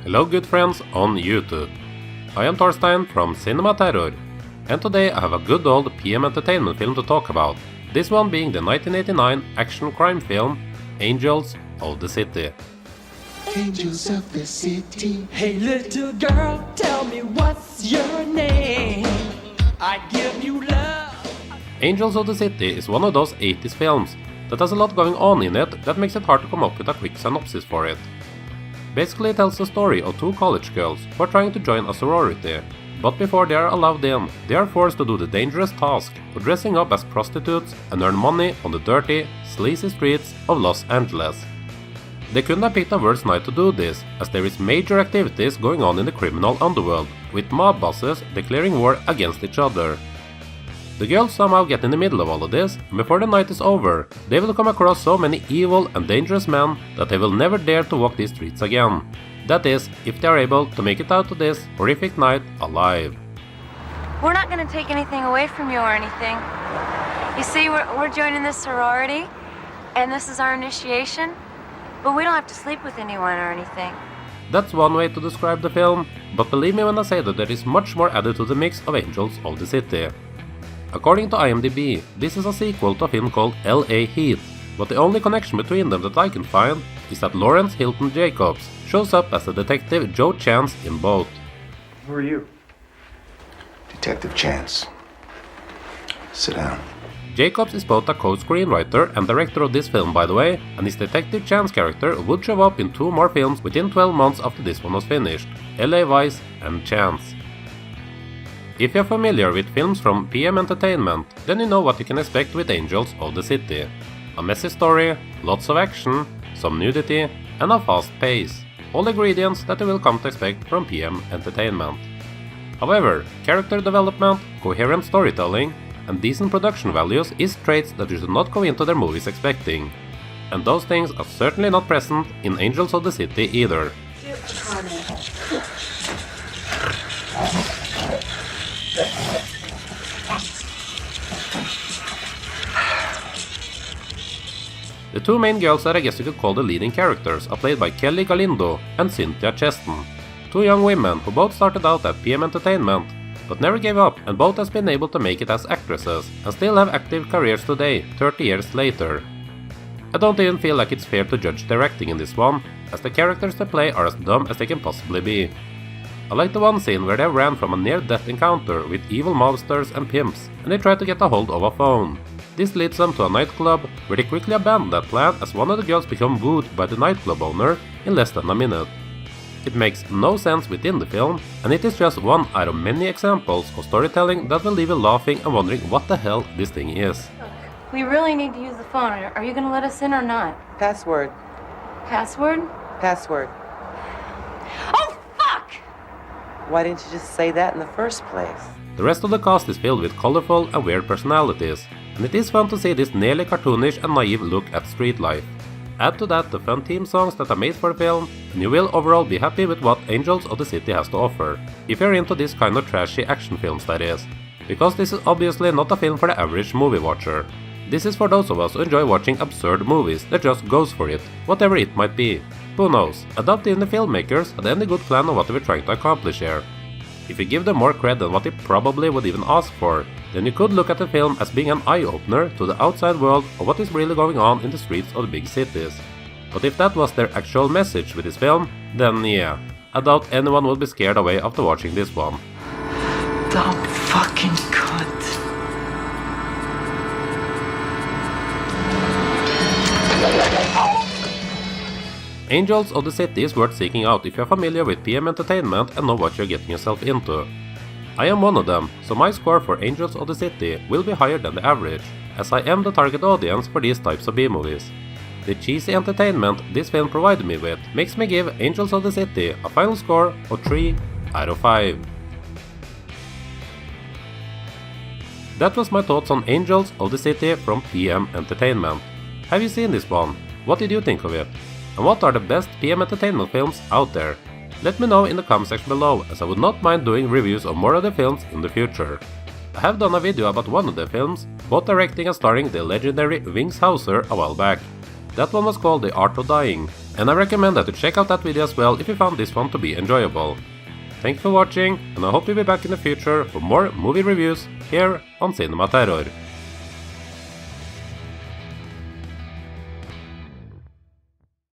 Hello good friends on YouTube. I am Torstein from Cinema Terror, and today I have a good old PM Entertainment film to talk about, this one being the 1989 action crime film Angels of the City. Angels of the city. Hey little girl, tell me what's your name? I give you love. Angels of the City is one of those 80s films that has a lot going on in it that makes it hard to come up with a quick synopsis for it. Basically it tells the story of two college girls who are trying to join a sorority, but before they are allowed in, they are forced to do the dangerous task of dressing up as prostitutes and earn money on the dirty, sleazy streets of Los Angeles. They couldn't have picked a worse night to do this, as there is major activities going on in the criminal underworld, with mob bosses declaring war against each other. The girls somehow get in the middle of all of this, and before the night is over, they will come across so many evil and dangerous men that they will never dare to walk these streets again. That is, if they are able to make it out of this horrific night alive. We're not going to take anything away from you or anything. You see, we're joining this sorority, and this is our initiation, but we don't have to sleep with anyone or anything. That's one way to describe the film, but believe me when I say that there is much more added to the mix of Angels of the City. According to IMDb, this is a sequel to a film called LA Heat, but the only connection between them that I can find is that Lawrence Hilton Jacobs shows up as the detective Joe Chance in both. Who are you? Detective Chance. Sit down. Jacobs is both a co-screenwriter and director of this film, by the way, and his Detective Chance character would show up in two more films within 12 months after this one was finished, LA Vice and Chance. If you're familiar with films from PM Entertainment, then you know what you can expect with Angels of the City. A messy story, lots of action, some nudity, and a fast pace. All ingredients that you will come to expect from PM Entertainment. However, character development, coherent storytelling, and decent production values is traits that you should not go into their movies expecting. And those things are certainly not present in Angels of the City either. The two main girls that I guess you could call the leading characters are played by Kelly Galindo and Cynthia Cheston, two young women who both started out at PM Entertainment, but never gave up, and both has been able to make it as actresses and still have active careers today, 30 years later. I don't even feel like it's fair to judge their acting in this one, as the characters they play are as dumb as they can possibly be. I like the one scene where they ran from a near-death encounter with evil mobsters and pimps, and they try to get a hold of a phone. This leads them to a nightclub, where they quickly abandon that plan as one of the girls become wooed by the nightclub owner in less than a minute. It makes no sense within the film, and it is just one out of many examples of storytelling that will leave you laughing and wondering what the hell this thing is. We really need to use the phone. Are you going to let us in or not? Password. Password? Password. Oh, fuck! Why didn't you just say that in the first place? The rest of the cast is filled with colorful and weird personalities, and it is fun to see this nearly cartoonish and naive look at street life. Add to that the fun theme songs that are made for the film, and you will overall be happy with what Angels of the City has to offer, if you're into this kind of trashy action films that is, because this is obviously not a film for the average movie watcher. This is for those of us who enjoy watching absurd movies that just goes for it, whatever it might be. Who knows, I doubt even the filmmakers had any good plan on what they were trying to accomplish here. If you give them more cred than what they probably would even ask for, then you could look at the film as being an eye-opener to the outside world of what is really going on in the streets of the big cities. But if that was their actual message with this film, then yeah, I doubt anyone would be scared away after watching this one. Dumb fucking cunt. Angels of the City is worth seeking out if you're familiar with PM Entertainment and know what you're getting yourself into. I am one of them, so my score for Angels of the City will be higher than the average, as I am the target audience for these types of B-movies. The cheesy entertainment this film provided me with makes me give Angels of the City a final score of 3 out of 5. That was my thoughts on Angels of the City from PM Entertainment. Have you seen this one? What did you think of it? And what are the best PM Entertainment films out there? Let me know in the comment section below, as I would not mind doing reviews of more of the films in the future. I have done a video about one of the films, both directing and starring the legendary Wings Hauser a while back. That one was called The Art of Dying, And I recommend that you check out that video as well if you found this one to be enjoyable. Thank you for watching, and I hope to be back in the future for more movie reviews here on Cinema Terror.